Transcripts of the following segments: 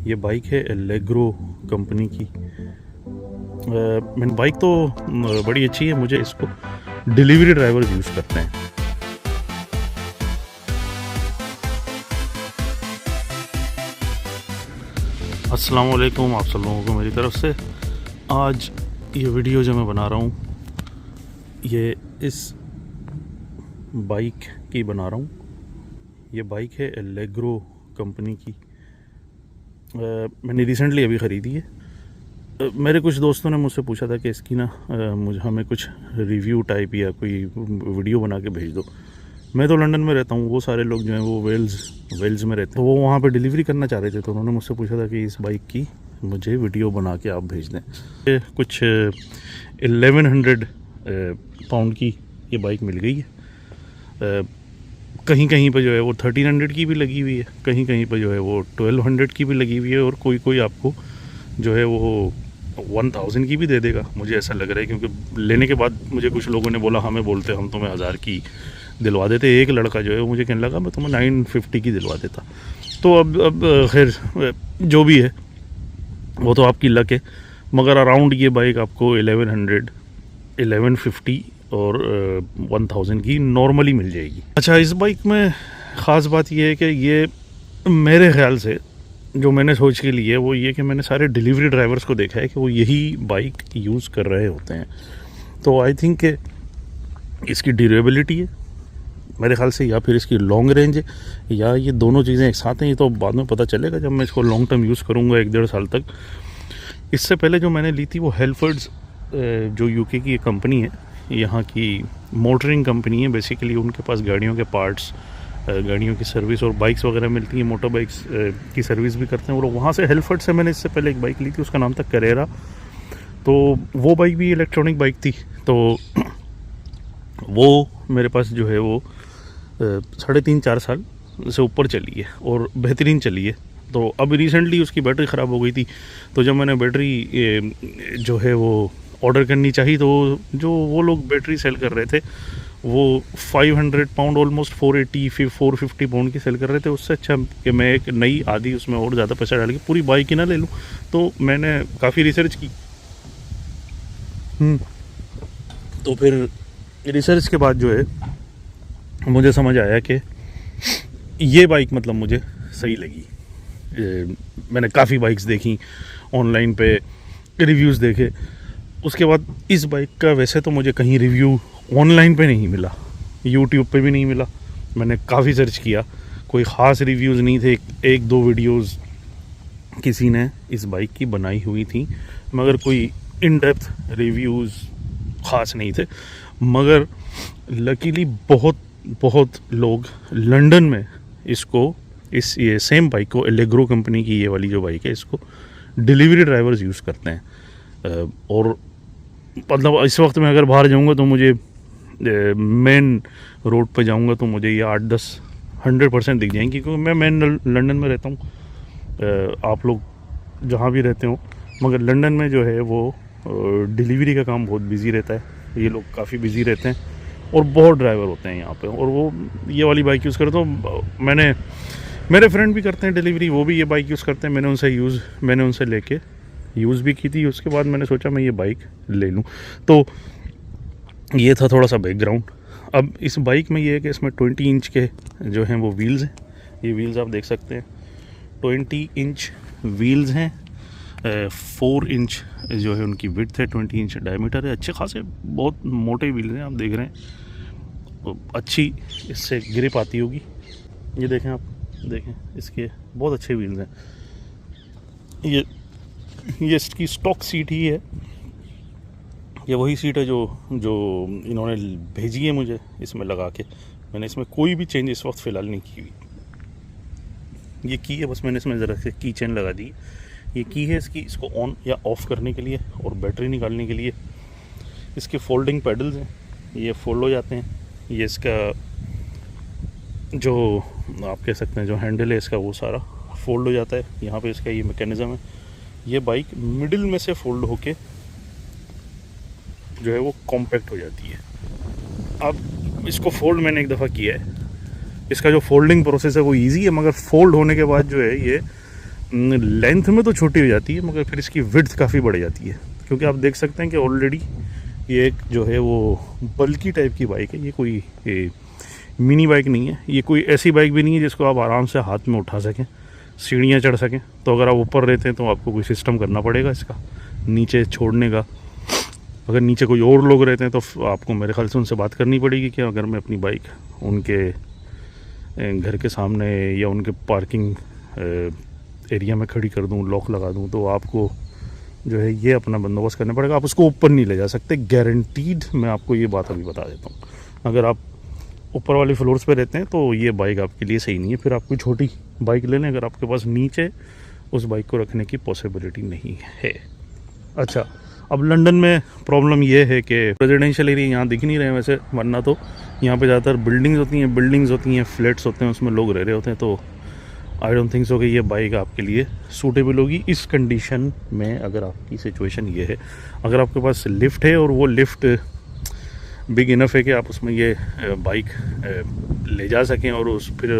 ये बाइक है allegro company की। मैंने बाइक तो बड़ी अच्छी है, मुझे इसको डिलीवरी ड्राइवर यूज़ करते हैं। अस्सलाम वालेकुम आप सब लोगों को मेरी तरफ से। आज ये वीडियो जो मैं बना रहा हूँ ये इस बाइक की बना रहा हूँ। ये बाइक है एलेग्रो कंपनी की। मैंने रिसेंटली अभी ख़रीदी है। मेरे कुछ दोस्तों ने मुझसे पूछा था कि इसकी ना मुझे हमें कुछ रिव्यू टाइप या कोई वीडियो बना के भेज दो। मैं तो लंदन में रहता हूँ, वो सारे लोग जो हैं वो वेल्स में रहते हैं, तो वो वहाँ पे डिलीवरी करना चाह रहे थे। तो उन्होंने मुझसे पूछा था कि इस बाइक की मुझे वीडियो बना के आप भेज दें। ये कुछ 1100 पाउंड की ये बाइक मिल गई है। कहीं कहीं पे जो है वो 1300 की भी लगी हुई है, कहीं कहीं पे जो है वो 1200 की भी लगी हुई है, और कोई आपको जो है वो 1000 की भी दे देगा। मुझे ऐसा लग रहा है, क्योंकि लेने के बाद मुझे कुछ लोगों ने बोला हमें बोलते हम तुम्हें 1000 की दिलवा देते। एक लड़का जो है वो मुझे कहने लगा मैं तुम्हें 950 की दिलवा देता। तो अब खैर जो भी है वो तो आपकी लक है, मगर अराउंड ये बाइक आपको 1100, 1150 और 1000 की नॉर्मली मिल जाएगी। अच्छा, इस बाइक में ख़ास बात यह है कि ये मेरे ख्याल से जो मैंने सोच के लिए वो ये कि मैंने सारे डिलीवरी ड्राइवर्स को देखा है कि वो यही बाइक यूज़ कर रहे होते हैं। तो आई थिंक कि इसकी ड्यूरेबिलिटी है मेरे ख्याल से, या फिर इसकी लॉन्ग रेंज है, या ये दोनों चीज़ें एक साथ हैं। ये तो बाद में पता चलेगा जब मैं इसको लॉन्ग टर्म यूज़ करूँगा 1-1.5 साल तक। इससे पहले जो मैंने ली थी वो हेल्फर्ड्स, जो यूके की एक कंपनी है, यहाँ की मोटरिंग कंपनी है बेसिकली। उनके पास गाड़ियों के पार्ट्स, गाड़ियों की सर्विस और बाइक्स वगैरह मिलती हैं, मोटर बाइक्स की सर्विस भी करते हैं। और वहाँ से हेल्फर्ड से मैंने इससे पहले एक बाइक ली थी, उसका नाम था करेरा। तो वो बाइक भी इलेक्ट्रॉनिक बाइक थी। तो वो मेरे पास जो है वो 3.5-4 साल से ऊपर चली है और बेहतरीन चली है। तो अब रिसेंटली उसकी बैटरी ख़राब हो गई थी, तो जब मैंने बैटरी जो है वो ऑर्डर करनी चाहिए, तो जो वो लोग बैटरी सेल कर रहे थे वो 500 पाउंड, ऑलमोस्ट 450 पाउंड की सेल कर रहे थे। उससे अच्छा कि मैं एक नई आधी उसमें और ज़्यादा पैसा डाल के पूरी बाइक ही ना ले लूँ। तो मैंने काफ़ी रिसर्च की। तो फिर रिसर्च के बाद जो है मुझे समझ आया कि ये बाइक मतलब मुझे सही लगी। मैंने काफ़ी बाइक्स देखी, ऑनलाइन पे रिव्यूज़ देखे। उसके बाद इस बाइक का वैसे तो मुझे कहीं रिव्यू ऑनलाइन पे नहीं मिला, यूट्यूब पे भी नहीं मिला। मैंने काफ़ी सर्च किया, कोई ख़ास रिव्यूज़ नहीं थे। 1-2 वीडियोज़ किसी ने इस बाइक की बनाई हुई थी, मगर कोई इन डेप्थ रिव्यूज़ ख़ास नहीं थे। मगर लकीली बहुत लोग लंदन में ये सेम बाइक को, एलेग्रो कंपनी की ये वाली जो बाइक है, इसको डिलीवरी ड्राइवर्स यूज़ करते हैं। और मतलब इस वक्त मैं अगर बाहर जाऊंगा तो मुझे मेन रोड पे जाऊंगा तो मुझे ये 8-10 100% दिख जाएंगी, क्योंकि मैं मेन लंदन में रहता हूँ। आप लोग जहाँ भी रहते हो, मगर लंदन में जो है वो डिलीवरी का काम बहुत बिजी रहता है। ये लोग काफ़ी बिजी रहते हैं और बहुत ड्राइवर होते हैं यहाँ पे, और वो ये वाली बाइक यूज़ करते। तो मेरे फ्रेंड भी करते हैं डिलीवरी, वो भी ये बाइक यूज़ करते हैं। मैंने उनसे लेके यूज़ भी की थी। उसके बाद मैंने सोचा मैं ये बाइक ले लूँ। तो ये था थोड़ा सा बैकग्राउंड। अब इस बाइक में ये है कि इसमें 20 इंच के जो हैं वो व्हील्स हैं। ये व्हील्स आप देख सकते हैं, 20 इंच व्हील्स हैं। 4 इंच जो है उनकी विड्थ है, 20 इंच डायमीटर है। अच्छे खासे बहुत मोटे व्हील्स हैं, आप देख रहे हैं। अच्छी इससे ग्रिप आती होगी। ये देखें, आप देखें, इसके बहुत अच्छे व्हील्स हैं। ये इसकी स्टॉक सीट ही है। ये वही सीट है जो इन्होंने भेजी है मुझे इसमें लगा के। मैंने इसमें कोई भी चेंज इस वक्त फ़िलहाल नहीं की हुई। ये की है बस, मैंने इसमें ज़रा से की चेन लगा दी। ये की है इसको ऑन या ऑफ़ करने के लिए और बैटरी निकालने के लिए। इसके फोल्डिंग पैडल्स हैं, ये फोल्ड हो जाते हैं। ये इसका जो आप कह सकते हैं जो हैंडल है इसका, वो सारा फोल्ड हो जाता है। यहाँ पे इसका ये मैकेनिज़्म है। ये बाइक मिडिल में से फोल्ड होके जो है वो कॉम्पैक्ट हो जाती है। अब इसको फोल्ड मैंने एक दफ़ा किया है। इसका जो फोल्डिंग प्रोसेस है वो इजी है, मगर फोल्ड होने के बाद जो है ये लेंथ में तो छोटी हो जाती है, मगर फिर इसकी विड्थ काफ़ी बढ़ जाती है, क्योंकि आप देख सकते हैं कि ऑलरेडी ये एक जो है वो बल्की टाइप की बाइक है। ये कोई मिनी बाइक नहीं है, ये कोई ऐसी बाइक भी नहीं है जिसको आप आराम से हाथ में उठा सकें, सीढ़ियाँ चढ़ सकें। तो अगर आप ऊपर रहते हैं तो आपको कोई सिस्टम करना पड़ेगा इसका नीचे छोड़ने का। अगर नीचे कोई और लोग रहते हैं तो आपको मेरे ख्याल से उनसे बात करनी पड़ेगी कि अगर मैं अपनी बाइक उनके घर के सामने या उनके पार्किंग एरिया में खड़ी कर दूं, लॉक लगा दूं, तो आपको जो है ये अपना बंदोबस्त करना पड़ेगा। आप उसको ऊपर नहीं ले जा सकते, गारंटीड। मैं आपको ये बात अभी बता देता हूँ, अगर आप ऊपर वाले फ्लोर्स पे रहते हैं तो ये बाइक आपके लिए सही नहीं है। फिर आप कोई छोटी बाइक ले लें अगर आपके पास नीचे उस बाइक को रखने की पॉसिबिलिटी नहीं है। अच्छा, अब लंदन में प्रॉब्लम ये है कि रेजिडेंशियल एरिया यहाँ दिख नहीं रहे हैं वैसे, वरना तो यहाँ पे ज़्यादातर बिल्डिंग्स होती हैं, फ्लैट्स होते हैं, उसमें लोग रह रहे होते हैं। तो आई डोंट थिंक सो कि ये बाइक आपके लिए सूटेबल होगी इस कंडीशन में। अगर आपकी सिचुएशन ये है, अगर आपके पास लिफ्ट है और वो लिफ्ट बिग इनफ है कि आप उसमें ये बाइक ले जा सकें और उस फिर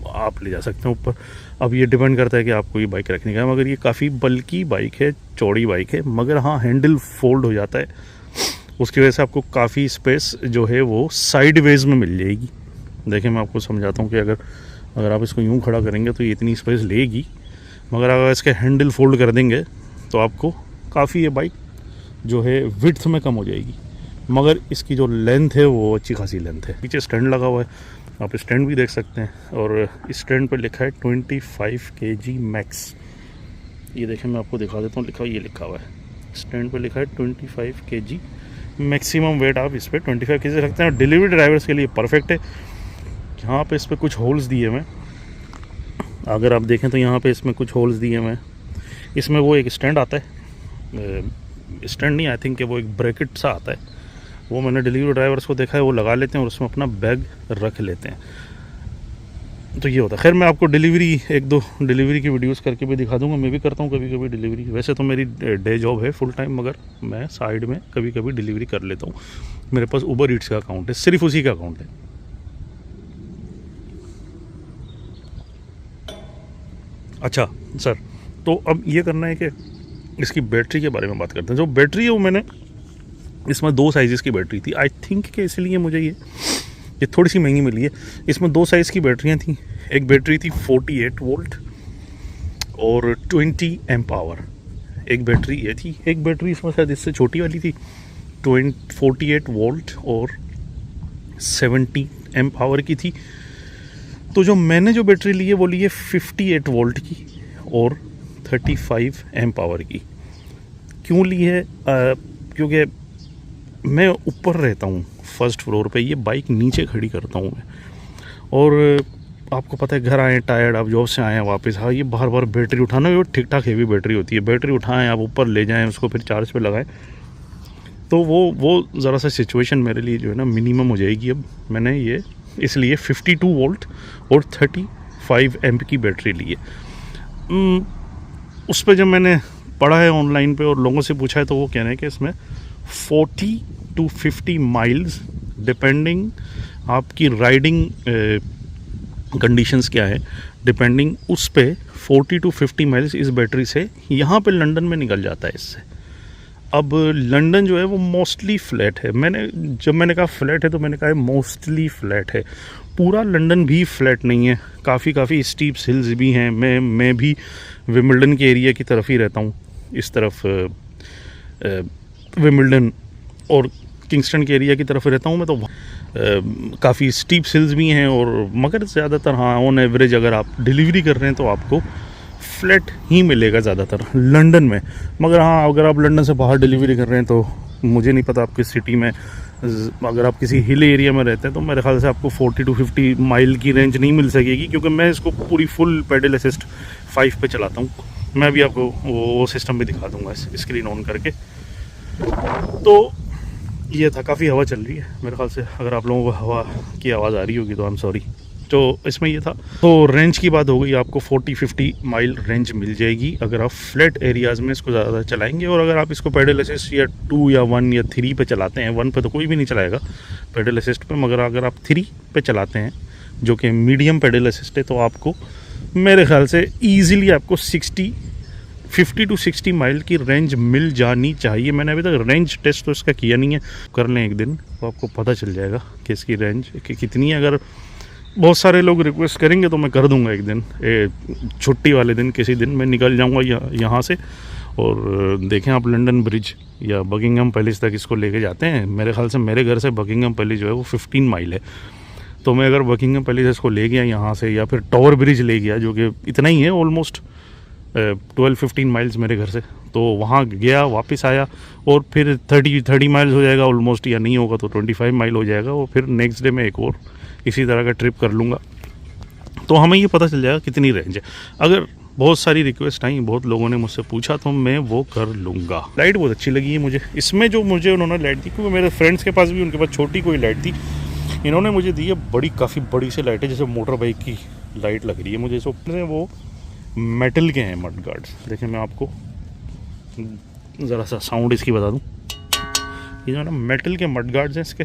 आप ले जा सकते हैं ऊपर। अब ये डिपेंड करता है कि आपको ये बाइक रखने का है, मगर ये काफ़ी बल्की बाइक है, चौड़ी बाइक है, मगर हाँ हैंडल फोल्ड हो जाता है, उसकी वजह से आपको काफ़ी स्पेस जो है वो साइड वेज में मिल जाएगी। देखिए मैं आपको समझाता हूँ कि अगर आप इसको यूँ खड़ा करेंगे तो ये इतनी स्पेस लेगी, मगर अगर इसके हैंडल फोल्ड कर देंगे तो आपको काफ़ी ये बाइक जो है विड्थ में कम हो जाएगी, मगर इसकी जो लेंथ है वो अच्छी खासी लेंथ है। पीछे स्टैंड लगा हुआ है, आप स्टैंड भी देख सकते हैं, और इस स्टैंड पर लिखा है 25 kg मैक्स। ये देखें मैं आपको दिखा देता हूँ, लिखा हुआ है स्टैंड पर लिखा है 25 kg मैक्सिमम वेट। आप इस पर 25 kg रखते हैं। डिलीवरी ड्राइवर्स के लिए परफेक्ट है। यहाँ पे इस पर कुछ होल्स दिए हुए, अगर आप देखें तो यहाँ पे इसमें कुछ होल्स दिए हुए हैं। इसमें वो एक स्टैंड आता है, स्टैंड नहीं, आई थिंक कि वो एक ब्रैकेट सा आता है, वो मैंने डिलीवरी ड्राइवर्स को देखा है, वो लगा लेते हैं और उसमें अपना बैग रख लेते हैं। तो ये होता है। खैर मैं आपको एक दो डिलीवरी की वीडियोस करके भी दिखा दूंगा। मैं भी करता हूँ कभी कभी डिलीवरी, वैसे तो मेरी डे जॉब है फुल टाइम, मगर मैं साइड में कभी कभी डिलीवरी कर लेता हूँ। मेरे पास उबर ईट्स का अकाउंट है, सिर्फ उसी का अकाउंट है। अच्छा सर, तो अब ये करना है कि इसकी बैटरी के बारे में बात करते हैं। जो बैटरी है वो मैंने इसमें 2 साइज़ की बैटरी थी, आई थिंक कि इसलिए मुझे ये थोड़ी सी महंगी मिली है। इसमें 2 साइज़ की बैटरियाँ थी। एक बैटरी थी 48 वोल्ट और 20 एम्प आवर, एक बैटरी ये थी। एक बैटरी इसमें शायद इससे छोटी वाली थी, 48 वोल्ट और 70 एम्प आवर की थी। तो जो मैंने जो बैटरी ली है वो ली है 58 वोल्ट की और 35 एम्प आवर की। क्यों ली है? क्योंकि मैं ऊपर रहता हूँ फर्स्ट फ्लोर पे, ये बाइक नीचे खड़ी करता हूँ मैं, और आपको पता है घर आए टायर्ड, आप जॉब से आए वापस, हाँ ये बार बार बैटरी उठाना, वो ठीक ठाक हेवी बैटरी होती है, बैटरी उठाएं आप ऊपर ले जाएं उसको फिर चार्ज पे लगाएं, तो वो ज़रा सा सिचुएशन मेरे लिए जो है ना मिनिमम हो जाएगी। अब मैंने ये इसलिए 52 वोल्ट और 35 एम्प की बैटरी ली है। उस पर जब मैंने पढ़ा है ऑनलाइन पे और लोगों से पूछा है तो वो कह रहे हैं कि इसमें 40 to 50 माइल्स डिपेंडिंग आपकी राइडिंग कंडीशंस क्या है, डिपेंडिंग उस पे 40 to 50 माइल्स इस बैटरी से यहाँ पे लंदन में निकल जाता है इससे। अब लंदन जो है वो मोस्टली फ्लैट है। जब मैंने कहा फ्लैट है तो मैंने कहा मोस्टली फ्लैट है, पूरा लंदन भी फ्लैट नहीं है, काफ़ी स्टीप हिल्स भी हैं। मैं भी विमिल्डन के एरिया की तरफ ही रहता हूँ, इस तरफ विमिल्डन और किंगस्टन के एरिया की तरफ रहता हूँ मैं, तो काफ़ी स्टीप हिल्स भी हैं। और मगर ज़्यादातर हाँ ऑन एवरेज अगर आप डिलीवरी कर रहे हैं तो आपको फ्लैट ही मिलेगा ज़्यादातर लंदन में। मगर हाँ अगर आप लंदन से बाहर डिलीवरी कर रहे हैं तो मुझे नहीं पता आपकी सिटी में, अगर आप किसी हिल एरिया में रहते हैं तो मेरे ख्याल से आपको 40 to 50 माइल की रेंज नहीं मिल सकेगी, क्योंकि मैं इसको पूरी फुल पेडल असिस्ट 5 पे चलाता हूँ। मैं भी आपको वो सिस्टम भी दिखा दूँगा स्क्रीन ऑन करके। तो ये था, काफ़ी हवा चल रही है मेरे ख्याल से, अगर आप लोगों को हवा की आवाज़ आ रही होगी तो आई एम सॉरी। तो इसमें ये था। तो रेंज की बात हो गई, आपको 40-50 माइल रेंज मिल जाएगी अगर आप फ्लैट एरियाज़ में इसको ज़्यादा चलाएंगे। और अगर आप इसको पेडल असिस्ट या 2 या 1 या 3 पे चलाते हैं, 1 पे तो कोई भी नहीं चलाएगा पेडल असिस्ट पे, मगर अगर आप 3 पे चलाते हैं जो कि मीडियम पेडल असिस्ट है, तो आपको मेरे ख्याल से ईज़िली आपको 50 to 60 माइल की रेंज मिल जानी चाहिए। मैंने अभी तक रेंज टेस्ट तो इसका किया नहीं है, कर लें एक दिन तो आपको पता चल जाएगा कि इसकी रेंज कितनी है। अगर बहुत सारे लोग रिक्वेस्ट करेंगे तो मैं कर दूंगा एक दिन, छुट्टी वाले दिन किसी दिन मैं निकल जाऊंगा यहाँ से, और देखें आप लंदन ब्रिज या बकिंगम पैलेस तक इसको लेके जाते हैं। मेरे ख्याल से मेरे घर से बकिंगम पैलेस जो है वो 15 माइल है, तो मैं अगर बकिंगम पैलेस इसको ले गया यहाँ से, या फिर टावर ब्रिज ले गया जो कि इतना ही है ऑलमोस्ट 12-15 माइल्स मेरे घर से, तो वहाँ गया वापस आया और फिर 30 माइल्स हो जाएगा ऑलमोस्ट, या नहीं होगा तो 25 माइल हो जाएगा, और फिर नेक्स्ट डे में एक और इसी तरह का ट्रिप कर लूँगा, तो हमें ये पता चल जाएगा कितनी रेंज है। अगर बहुत सारी रिक्वेस्ट आई, बहुत लोगों ने मुझसे पूछा, तो मैं वो कर लूँगा। लाइट बहुत अच्छी लगी है मुझे इसमें, जो मुझे उन्होंने लाइट दी, क्योंकि मेरे फ्रेंड्स के पास भी उनके पास छोटी कोई लाइट थी, इन्होंने मुझे दी है बड़ी, काफ़ी बड़ी सी लाइट है, जैसे मोटर बाइक की लाइट लग रही है मुझे। सो वो मेटल के हैं मड गार्ड्स। देखिए मैं आपको ज़रा सा साउंड इसकी बता दूँ, ये जो है ना मेटल के मड गार्ड्स हैं इसके,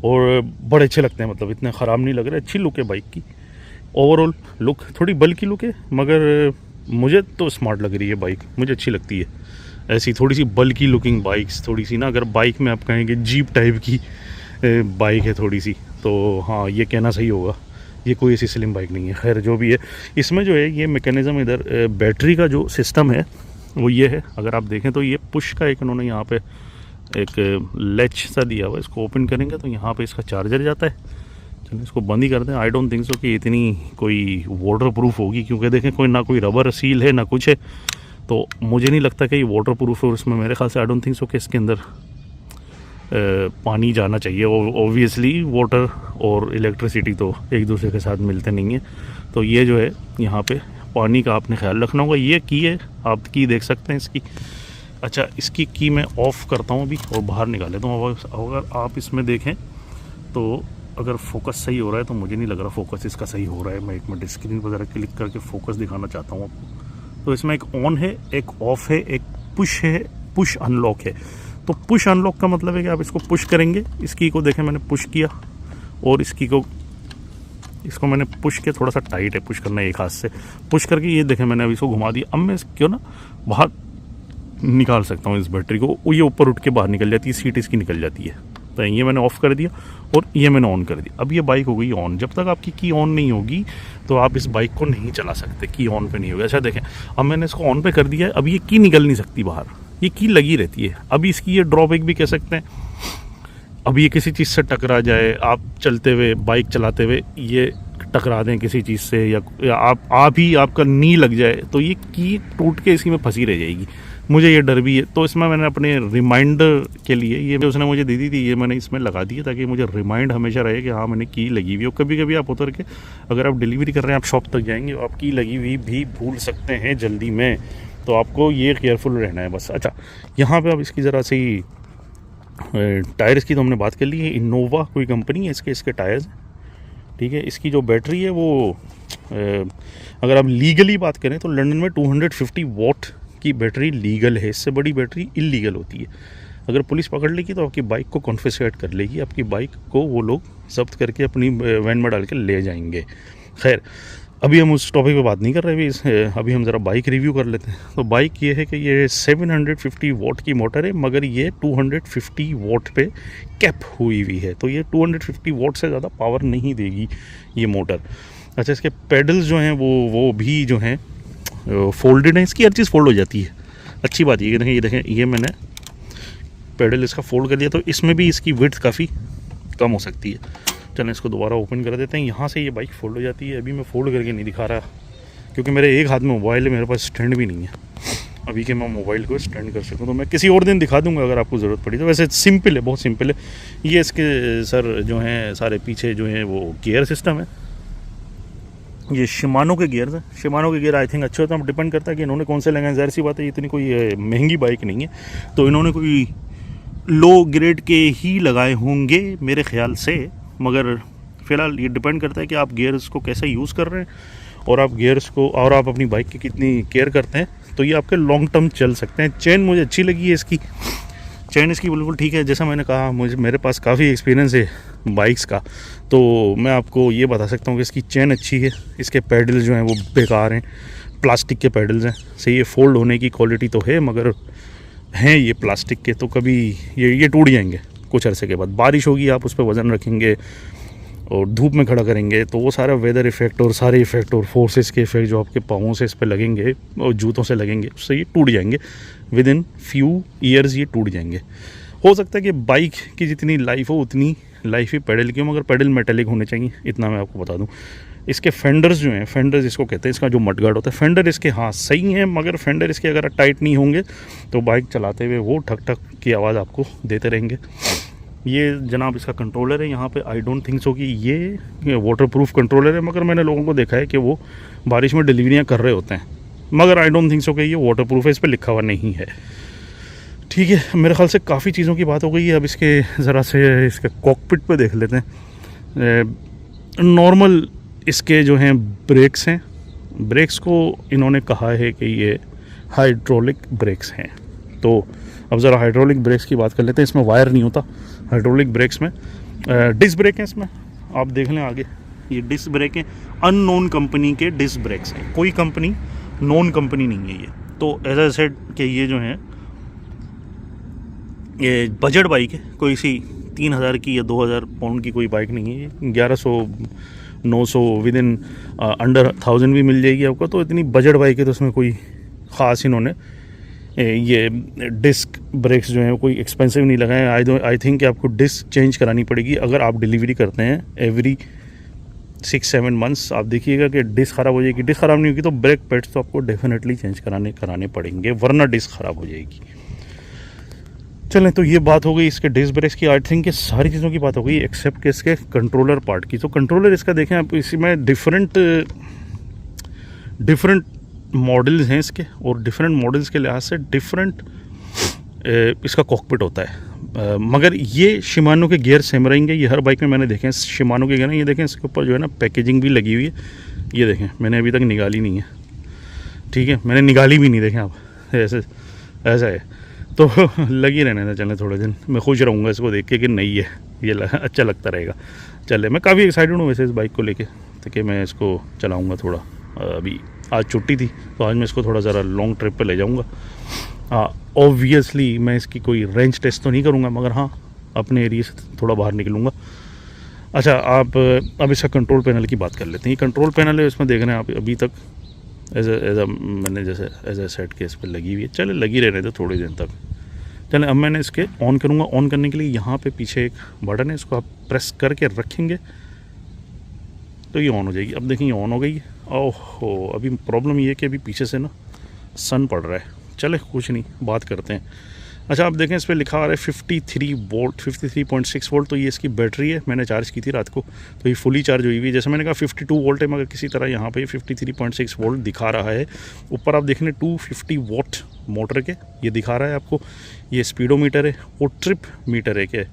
और बड़े अच्छे लगते हैं, मतलब इतने ख़राब नहीं लग रहे, अच्छी लुक है बाइक की। ओवरऑल लुक थोड़ी बल्कि लुक है, मगर मुझे तो स्मार्ट लग रही है बाइक, मुझे अच्छी लगती है ऐसी थोड़ी सी बल्कि लुकिंग बाइक्स। थोड़ी सी ना, अगर बाइक में आप कहेंगे जीप टाइप की बाइक है थोड़ी सी, तो हाँ ये कहना सही होगा, ये कोई ऐसी स्लिम बाइक नहीं है। खैर जो भी है, इसमें जो है ये मैकेनिज़्म, इधर बैटरी का जो सिस्टम है वो ये है। अगर आप देखें तो ये पुश का एक उन्होंने यहाँ पे एक लैच सा दिया हुआ, इसको ओपन करेंगे तो यहाँ पे इसका चार्जर जाता है। चलिए इसको बंद ही कर दें। आई डोंट थिंक सो कि इतनी कोई वाटर प्रूफ होगी, क्योंकि देखें कोई ना कोई रबर सील है ना कुछ है, तो मुझे नहीं लगता कि ये वाटर प्रूफ है। और इसमें मेरे ख्याल से आई डोंट थिंक सो कि इसके अंदर पानी जाना चाहिए। और ऑब्वियसली वाटर और इलेक्ट्रिसिटी तो एक दूसरे के साथ मिलते नहीं हैं, तो ये जो है यहाँ पे पानी का आपने ख्याल रखना होगा। ये की है, आप की देख सकते हैं इसकी। अच्छा, इसकी की मैं ऑफ़ करता हूँ अभी और बाहर निकाल लेता हूँ। अगर आप इसमें देखें तो अगर फोकस सही हो रहा है, तो मुझे नहीं लग रहा फोकस इसका सही हो रहा है। मैं एक मिनट स्क्रीन वगैरह क्लिक करके फोकस दिखाना चाहता हूँ आपको। तो इसमें एक ऑन है, एक ऑफ़ है, एक पुश है, पुश अनलॉक है। तो पुश अनलॉक का मतलब है कि आप इसको पुश करेंगे, इसकी को देखें मैंने पुश किया, और इसको मैंने पुश किया, थोड़ा सा टाइट है पुश करना, एक हाथ से पुश करके ये देखें मैंने अभी इसको घुमा दिया। अब मैं क्यों ना बाहर निकाल सकता हूँ इस बैटरी को, ये ऊपर उठ के बाहर निकल जाती है, सीट इसकी निकल जाती है। तो ये मैंने ऑफ़ कर दिया और ये मैंने ऑन कर दिया। अब ये बाइक हो गई ऑन। जब तक आपकी की ऑन नहीं होगी तो आप इस बाइक को नहीं चला सकते, की ऑन पे नहीं होगी। अच्छा देखें, अब मैंने इसको ऑन पे कर दिया है, अब ये की निकल नहीं सकती बाहर, ये की लगी रहती है। अब इसकी ये ड्रॉबैक भी कह सकते हैं, अब ये किसी चीज़ से टकरा जाए, आप चलते हुए बाइक चलाते हुए ये टकरा दें किसी चीज़ से, या आप ही आपका नी लग जाए, तो ये की टूट के इसी में फंसी रह जाएगी। मुझे ये डर भी है, तो इसमें मैंने अपने रिमाइंडर के लिए, ये उसने मुझे दे दी थी, ये मैंने इसमें लगा दी है ताकि मुझे रिमाइंड हमेशा रहे कि हाँ मैंने की लगी हुई हो। कभी कभी आप उतर के अगर आप डिलीवरी कर रहे हैं, आप शॉप तक जाएंगे, आप की लगी हुई भी भूल सकते हैं जल्दी में, तो आपको ये केयरफुल रहना है बस। अच्छा, यहाँ पर अब इसकी ज़रा सी टायर्स की तो हमने बात कर ली है। इनोवा कोई कंपनी है, इसके टायर्स, ठीक है। इसकी जो बैटरी है वो अगर आप लीगली बात करें तो लंदन में 250 वॉट की बैटरी लीगल है, इससे बड़ी बैटरी इलीगल होती है। अगर पुलिस पकड़ लेगी तो आपकी बाइक को कॉन्फिस्केट कर लेगी, आपकी बाइक को वो लोग जब्त करके अपनी वैन में डाल के ले जाएंगे। खैर, अभी हम उस टॉपिक पे बात नहीं कर रहे, अभी हम ज़रा बाइक रिव्यू कर लेते हैं। तो बाइक ये है कि ये 750 वॉट की मोटर है, मगर ये 250 वॉट पे कैप हुई हुई है, तो ये 250 वॉट से ज़्यादा पावर नहीं देगी ये मोटर। अच्छा, इसके पेडल्स जो हैं वो भी जो हैं फोल्डेड हैं, इसकी हर चीज़ फोल्ड हो जाती है। अच्छी बात ये देखें, ये मैंने पेडल इसका फोल्ड कर दिया, तो इसमें भी इसकी विड्थ काफ़ी कम हो सकती है। चलें इसको दोबारा ओपन कर देते हैं। यहाँ से ये बाइक फोल्ड हो जाती है। अभी मैं फोल्ड करके नहीं दिखा रहा, क्योंकि मेरे एक हाथ में मोबाइल है, मेरे पास स्टैंड भी नहीं है अभी कि मैं मोबाइल को स्टैंड कर सकूँ। तो मैं किसी और दिन दिखा दूँगा अगर आपको ज़रूरत पड़ी तो। वैसे सिंपल है, बहुत सिंपल है। ये इसके सर जो हैं सारे पीछे जो हैं वो गियर सिस्टम है, ये शिमानो के गियर्स हैं। शिमानो के गियर आई थिंक अच्छे होते हैं, डिपेंड करता है कि इन्होंने कौन से लगाए। ज़ाहिर सी बात है, इतनी कोई महंगी बाइक नहीं है, तो इन्होंने कोई लो ग्रेड के ही लगाए होंगे मेरे ख्याल से। मगर फ़िलहाल ये डिपेंड करता है कि आप गियर्स को कैसे यूज़ कर रहे हैं, और आप गियर्स को, और आप अपनी बाइक की कितनी केयर करते हैं, तो ये आपके लॉन्ग टर्म चल सकते हैं। चेन मुझे अच्छी लगी है इसकी, चैन इसकी बिल्कुल ठीक है। जैसा मैंने कहा, मेरे पास काफ़ी एक्सपीरियंस है बाइक्स का, तो मैं आपको ये बता सकता हूँ कि इसकी चैन अच्छी है, इसके पैडल्स जो हैं वो बेकार हैं, प्लास्टिक के पैडल्स हैं। सही, ये फोल्ड होने की क्वालिटी तो है मगर हैं ये प्लास्टिक के, तो कभी ये टूट जाएंगे कुछ अरसे के बाद। बारिश होगी, आप उस पर वज़न रखेंगे और धूप में खड़ा करेंगे तो वो सारा वेदर इफ़ेक्ट और सारे इफ़ेक्ट और फोर्सेस के इफ़ेक्ट जो आपके पाँवों से इस पर लगेंगे और जूतों से लगेंगे, उससे ये टूट जाएंगे। विद इन फ्यू ईयर्स ये टूट जाएंगे। हो सकता है कि बाइक की जितनी लाइफ हो उतनी लाइफ ही पैडल की हो, मगर पैडल मेटेलिक होने चाहिए, इतना मैं आपको बता दूं। इसके फेंडर्स जो हैं, फेंडर्स इसको कहते हैं, इसका जो मडगार्ड होता है, फेंडर इसके हाँ सही हैं, मगर फेंडर इसके अगर टाइट नहीं होंगे तो बाइक चलाते हुए वो ठक ठक की आवाज़ आपको देते रहेंगे। ये जनाब इसका कंट्रोलर है, यहाँ पे आई डोंट थिंक सो कि ये वाटर प्रूफ कंट्रोलर है, मगर मैंने लोगों को देखा है कि वो बारिश में डिलीवरियाँ कर रहे होते हैं, मगर आई डोंट थिंक सो कि ये वाटर प्रूफ है, इस पर लिखा हुआ नहीं है। ठीक है, मेरे ख्याल से काफ़ी चीज़ों की बात हो गई है। अब इसके ज़रा से इसके कॉकपिट पे देख लेते हैं। नॉर्मल इसके जो हैं ब्रेक्स हैं, ब्रेक्स को इन्होंने कहा है कि ये हाइड्रोलिक ब्रेक्स हैं। तो अब ज़रा हाइड्रोलिक ब्रेक्स की बात कर लेते हैं। इसमें वायर नहीं होता हाइड्रोलिक ब्रेक्स में, डिस्क ब्रेक हैं इसमें, आप देख लें आगे, ये डिस्क ब्रेक हैं, अननोन कंपनी के डिस्क ब्रेक्स हैं, कोई कंपनी नॉन कंपनी नहीं है ये। तो एज आई सेड कि ये जो है ये बजट बाइक है, कोई सी 3000 की या 2000 पाउंड की कोई बाइक नहीं है ये। 1100 900 विद इन अंडर 1000 भी मिल जाएगी आपको। तो इतनी बजट बाइक है, तो उसमें कोई ख़ास इन्होंने ये डिस्क ब्रेक्स जो हैं कोई एक्सपेंसिव नहीं लगाए। आई थिंक कि आपको डिस्क चेंज करानी पड़ेगी अगर आप डिलीवरी करते हैं एवरी 6-7 मंथ्स। आप देखिएगा कि डिस्क ख़राब हो जाएगी, डिस्क ख़राब नहीं होगी तो ब्रेक पैड्स तो आपको डेफिनेटली चेंज कराने पड़ेंगे, वरना डिस्क ख़राब हो जाएगी। चलें, तो ये बात हो गई इसके डिस्क ब्रेक्स की। आई थिंक कि सारी चीज़ों की बात हो गई एक्सेप्ट कि इसके कंट्रोलर पार्ट की। तो कंट्रोलर इसका देखें आप, इसमें डिफरेंट मॉडल्स हैं इसके, और डिफरेंट मॉडल्स के लिहाज से डिफरेंट इसका कॉकपिट होता है। मगर ये शिमानो के गियर सेम रहेंगे, ये हर बाइक में मैंने देखे हैं शिमानो के गियर। ये देखें इसके ऊपर जो है ना पैकेजिंग भी लगी हुई है, ये देखें, मैंने अभी तक निकाली नहीं है। ठीक है, मैंने निकाली भी नहीं, देखें आप, ऐसा है। तो लगी रहने दें, चलें थोड़े दिन, मैं खुश रहूँगा इसको देख के कि नहीं है, ये अच्छा लगता रहेगा। चले, मैं काफ़ी एक्साइटेड हूँ वैसे इस बाइक को लेके, तो कि मैं इसको चलाऊँगा थोड़ा। अभी आज छुट्टी थी तो आज मैं इसको थोड़ा ज़रा लॉन्ग ट्रिप पे ले जाऊँगा। ऑब्वियसली मैं इसकी कोई रेंज टेस्ट तो नहीं करूँगा, मगर हाँ अपने एरिया से थोड़ा बाहर निकलूँगा। अच्छा, आप अब इसका कंट्रोल पैनल की बात कर लेते हैं। ये कंट्रोल पैनल है, इसमें देख रहे हैं आप अभी तक एज मैंने जैसे एज ए सेट के इस पर लगी हुई है। चले, लगी रहने दो थोड़ी देर तक। चलें, अब मैंने इसके ऑन करूँगा। ऑन करने के लिए यहाँ पे पीछे एक बटन है, इसको आप प्रेस करके रखेंगे तो ये ऑन हो जाएगी। अब देखिए ऑन हो गई है। ओहो, अभी प्रॉब्लम ये है कि अभी पीछे से ना सन पड़ रहा है। चले, कुछ नहीं, बात करते हैं। अच्छा, आप देखें इस पर लिखा आ रहा है 53 वोल्ट, 53.6 वोल्ट। तो ये इसकी बैटरी है, मैंने चार्ज की थी रात को, तो ये फुली चार्ज हुई हुई है। जैसे मैंने कहा 52 वोल्ट है, मगर किसी तरह यहाँ पे 53.6 वोल्ट दिखा रहा है। ऊपर आप देख लें 250 वॉट मोटर के ये दिखा रहा है आपको। ये स्पीडोमीटर है, वो ट्रिप मीटर है, कि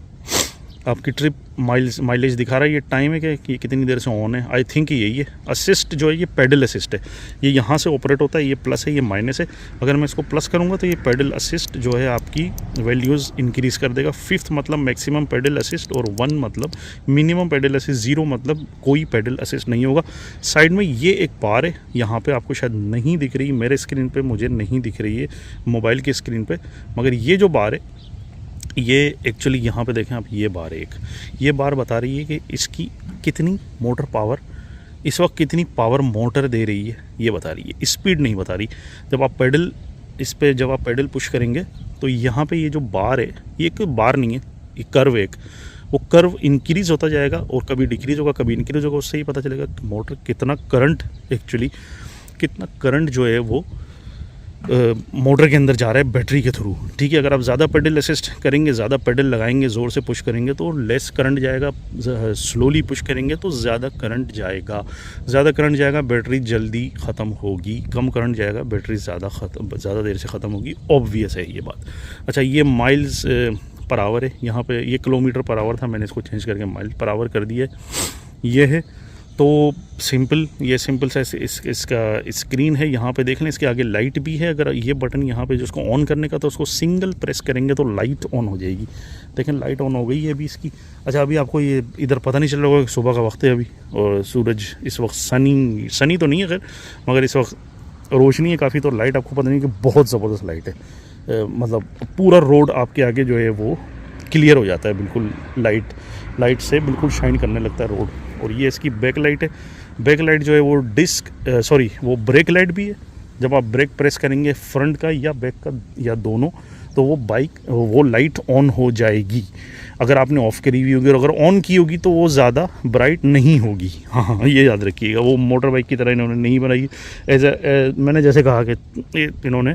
आपकी ट्रिप माइलेज दिखा रहा है। ये टाइम है कि कितनी देर से ऑन है। आई थिंक यही है। असिस्ट जो है ये पेडल असिस्ट है, ये यहाँ से ऑपरेट होता है। ये प्लस है, ये माइनस है। अगर मैं इसको प्लस करूँगा तो ये पेडल असिस्ट जो है आपकी वैल्यूज़ इंक्रीज़ कर देगा। 5 मतलब मैक्सिमम पेडल असिस्ट, और 1 मतलब मिनिमम पेडल असिस्ट, 0 मतलब कोई पेडल असिस्ट नहीं होगा। साइड में ये एक बार है, यहाँ पर आपको शायद नहीं दिख रही, मेरे स्क्रीन पर मुझे नहीं दिख रही है, मोबाइल की स्क्रीन पर, मगर ये जो बार है ये एक्चुअली यहाँ पे देखें आप, ये बार एक, ये बार बता रही है कि इसकी कितनी मोटर पावर इस वक्त, कितनी पावर मोटर दे रही है, ये बता रही है। स्पीड नहीं बता रही। जब आप पेडल पुश करेंगे तो यहाँ पे ये जो बार है, ये एक बार नहीं है, ये कर्व है एक, वो कर्व इंक्रीज़ होता जाएगा और कभी डिक्रीज़ होगा, कभी इंक्रीज़ होगा। उससे ही पता चलेगा कि मोटर कितना करंट जो है वो मोटर के अंदर जा रहा है बैटरी के थ्रू। ठीक है, अगर आप ज़्यादा पेडल असिस्ट करेंगे, ज़्यादा पेडल लगाएंगे, ज़ोर से पुश करेंगे तो लेस करंट जाएगा, स्लोली पुश करेंगे तो ज़्यादा करंट जाएगा, बैटरी जल्दी ख़त्म होगी। कम करंट जाएगा, बैटरी ज़्यादा देर से ख़त्म होगी। ऑब्वियस है ये बात। अच्छा, ये माइल्स पर आवर है, यहाँ पे ये किलोमीटर पर आवर था, मैंने इसको चेंज करके माइल पर आवर कर दिया है। ये है तो सिंपल, ये सिंपल सा इसका स्क्रीन है, यहाँ पे देख लें इसके आगे लाइट भी है। अगर ये बटन यहाँ पे जिसको ऑन करने का तो उसको सिंगल प्रेस करेंगे तो लाइट ऑन हो जाएगी। देखें लाइट ऑन हो गई है अभी इसकी। अच्छा अभी आपको ये इधर पता नहीं चल रहा होगा, सुबह का वक्त है अभी और सूरज इस वक्त सनी तो नहीं है खैर, मगर इस वक्त रोशनी है काफ़ी, तो लाइट आपको पता नहीं कि बहुत ज़बरदस्त लाइट है। मतलब पूरा रोड आपके आगे जो है वो क्लियर हो जाता है बिल्कुल, लाइट से बिल्कुल शाइन करने लगता है रोड। और ये इसकी बैक लाइट है। बैक लाइट जो है वो वो ब्रेक लाइट भी है। जब आप ब्रेक प्रेस करेंगे फ्रंट का या बैक का या दोनों, तो वो लाइट ऑन हो जाएगी। अगर आपने ऑफ़ करी हुई होगी और अगर ऑन की होगी तो वो ज़्यादा ब्राइट नहीं होगी। हाँ ये याद रखिएगा, वो मोटर बाइक की तरह इन्होंने नहीं बनाई। मैंने जैसे कहा कि इन्होंने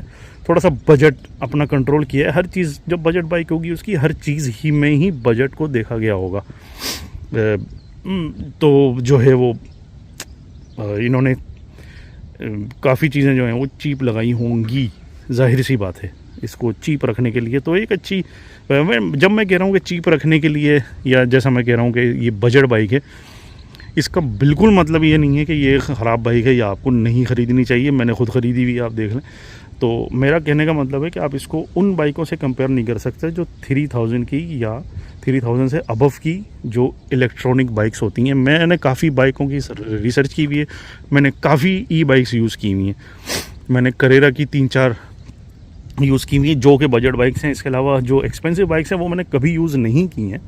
थोड़ा सा बजट अपना कंट्रोल किया है। हर चीज़ जब बजट बाइक होगी उसकी हर चीज़ ही में ही बजट को देखा गया होगा। तो जो है वो इन्होंने काफ़ी चीज़ें जो हैं वो चीप लगाई होंगी, जाहिर सी बात है इसको चीप रखने के लिए। तो एक अच्छी, जब मैं कह रहा हूँ कि चीप रखने के लिए, या जैसा मैं कह रहा हूँ कि ये बजट बाइक है, इसका बिल्कुल मतलब ये नहीं है कि ये ख़राब बाइक है या आपको नहीं ख़रीदनी चाहिए। मैंने खुद ख़रीदी हुई, आप देख लें। तो मेरा कहने का मतलब है कि आप इसको उन बाइकों से कंपेयर नहीं कर सकते जो 3000 की या 3000 से अबव की जो इलेक्ट्रॉनिक बाइक्स होती हैं। मैंने काफ़ी बाइकों की रिसर्च की हुई है, मैंने काफ़ी ई बाइक्स यूज़ की हुई हैं। मैंने करेरा की 3-4 यूज़ की हुई है जो कि बजट बाइक्स हैं। इसके अलावा जो एक्सपेंसिव बाइक्स हैं वो मैंने कभी यूज़ नहीं की हैं,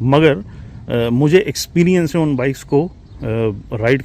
मगर मुझे एक्सपीरियंस है उन बाइक्स को राइड